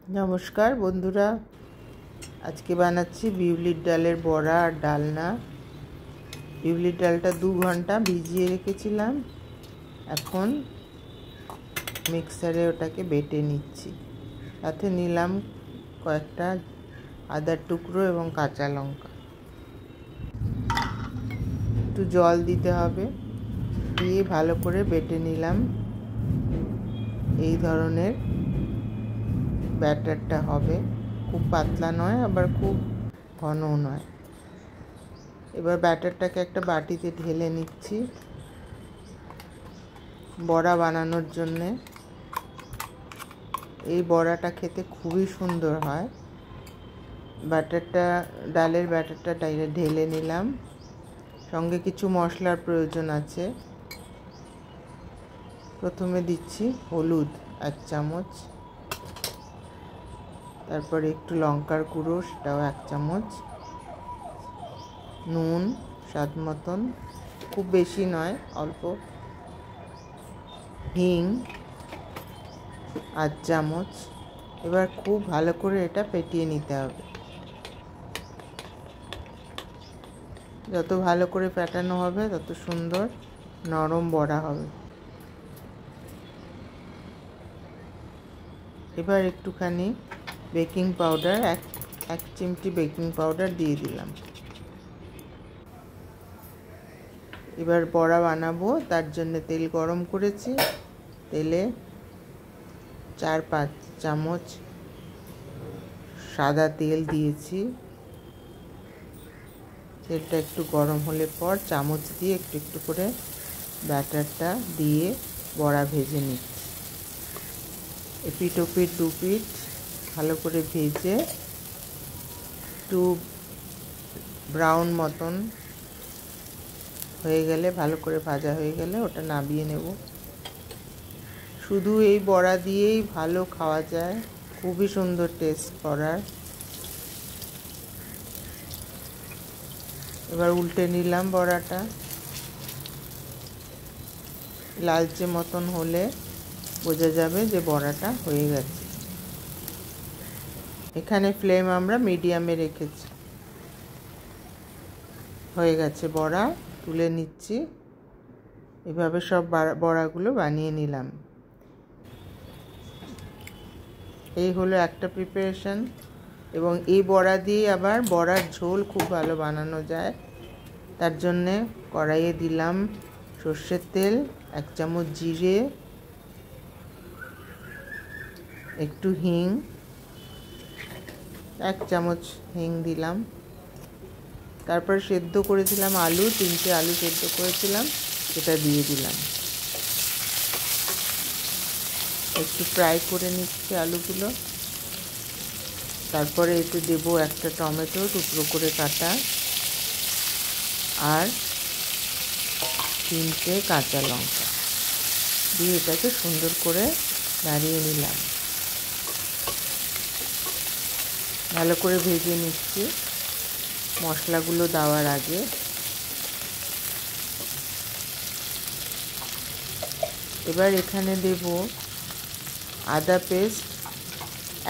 নমস্কার বন্ধুরা, আজকে বানাচ্ছি বিউলির ডালের বড়া আর ডালনা। বিউলির ডালটা 2 ঘন্টা ভিজিয়ে রেখেছিলাম। এখন মিক্সারে ওটাকে বেটে নিচ্ছি। সাথে নিলাম কয়েকটা আদার টুকরো এবং কাঁচা লঙ্কা। একটু জল দিতে হবে, দিয়ে ভালো করে বেটে নিলাম। এই ধরনের ব্যাটারটা হবে, খুব পাতলা নয় আবার খুব ঘনও নয়। এবার ব্যাটারটাকে একটা বাটিতে ঢেলে নিচ্ছি বড়া বানানোর জন্যে। এই বড়াটা খেতে খুবই সুন্দর হয়। ডালের ব্যাটারটা ঢেলে নিলাম। সঙ্গে কিছু মশলার প্রয়োজন আছে। প্রথমে দিচ্ছি হলুদ 1 চামচ, তারপরে একটু লঙ্কার গুঁড়ো, সেটাও 1 চামচ, নুন স্বাদ মতন, খুব বেশি নয়, অল্প, হিং 8 চামচ। এবার খুব ভালো করে এটা ফেটিয়ে নিতে হবে। যত ভালো করে ফেটানো হবে তত সুন্দর নরম বড়া হবে। এবার একটুখানি বেকিং পাউডার, এক চিমটি বেকিং পাউডার দিয়ে দিলাম। এবার বড়া বানাবো, তার জন্য তেল গরম করেছি। তেলে 4-5 চামচ সাদা তেল দিয়েছি। তেলটা একটু গরম হলে পর চামচ দিয়ে একটু একটু করে ব্যাটারটা দিয়ে বড়া ভেজে নিচ্ছি। এপিট ওপিট দুপিট ভালো করে ভেজে একটু ব্রাউন মতন হয়ে গেলে, ভালো করে ভাজা হয়ে গেলে ওটা নামিয়ে নেব। শুধু এই বড়া দিয়েই ভালো খাওয়া যায়, খুবই সুন্দর টেস্ট বড়ার। এবার উল্টে নিলাম বড়াটা। লালচে মতন হলে বোঝা যাবে যে বড়াটা হয়ে গেছে। এখানে ফ্লেম আমরা মিডিয়ামে রেখেছি। হয়ে গেছে বড়া, তুলে নিচ্ছি। এভাবে সব বড়াগুলো বানিয়ে নিলাম। এই হলো একটা প্রিপারেশন। এবং এই বড়া দিয়ে আবার বড়ার ঝোল খুব ভালো বানানো যায়। তার জন্যে কড়াইয়ে দিলাম সর্ষের তেল, 1 চামচ জিরে, একটু হিং, 1 চামচ হিং দিলাম। তারপর সেদ্ধ করেছিলাম আলু, 3টে আলু সেদ্ধ করেছিলাম, সেটা দিয়ে দিলাম। একটু ফ্রাই করে নিচ্ছি আলুগুলো। তারপরে এতে দেবো একটা টমেটো টুকরো করে কাটা আর 3টে কাঁচা লঙ্কা দিয়ে এটাকে সুন্দর করে নাড়িয়ে নিলাম। ভালো করে ভেজে নিচ্ছি মশলাগুলো দেওয়ার আগে। এবার এখানে দেব আদা পেস্ট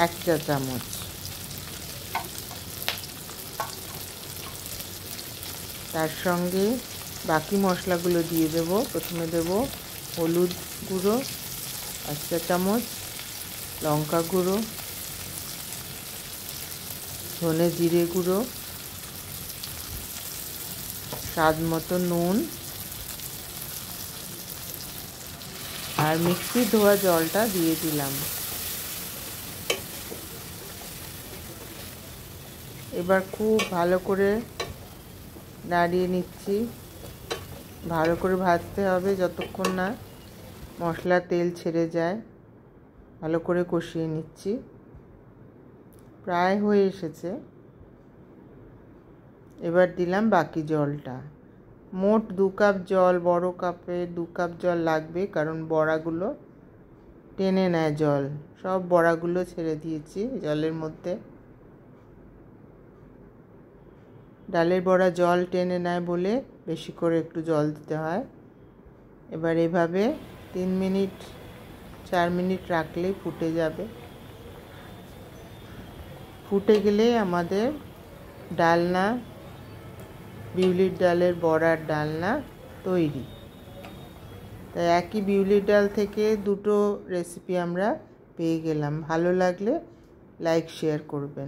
1 চা চামচ, তার সঙ্গে বাকি মশলাগুলো দিয়ে দেব। প্রথমে দেব হলুদ গুঁড়ো 1 চা চামচ, লঙ্কা গুঁড়ো, ধনে জিরে গুঁড়ো, স্বাদ মতো নুন আর মিক্সি ধোয়া জলটা দিয়ে দিলাম। এবার খুব ভালো করে নাড়িয়ে নিচ্ছি। ভালো করে ভাজতে হবে যতক্ষণ না মশলা তেল ছেড়ে যায়। ভালো করে কষিয়ে নিচ্ছি। প্রায় হয়ে এসেছে। এবার দিলাম বাকি জলটা। মোট 2 কাপ জল, বড় কাপে 2 কাপ জল লাগবে, কারণ বড়াগুলো টেনে নেয় জল। সব বড়াগুলো ছেড়ে দিয়েছি জলের মধ্যে। ডালের বড়া জল টেনে নেয় বলে বেশি করে একটু জল দিতে হয়। এবার এভাবে 3 মিনিট 4 মিনিট রাখলেই ফুটে যাবে। ফুটে গেলে আমাদের ডালনা, বিউলির ডালের বড়ার ডালনা তৈরি। তাই একই বিউলির ডাল থেকে দুটো রেসিপি আমরা পেয়ে গেলাম। ভালো লাগলে লাইক শেয়ার করবেন।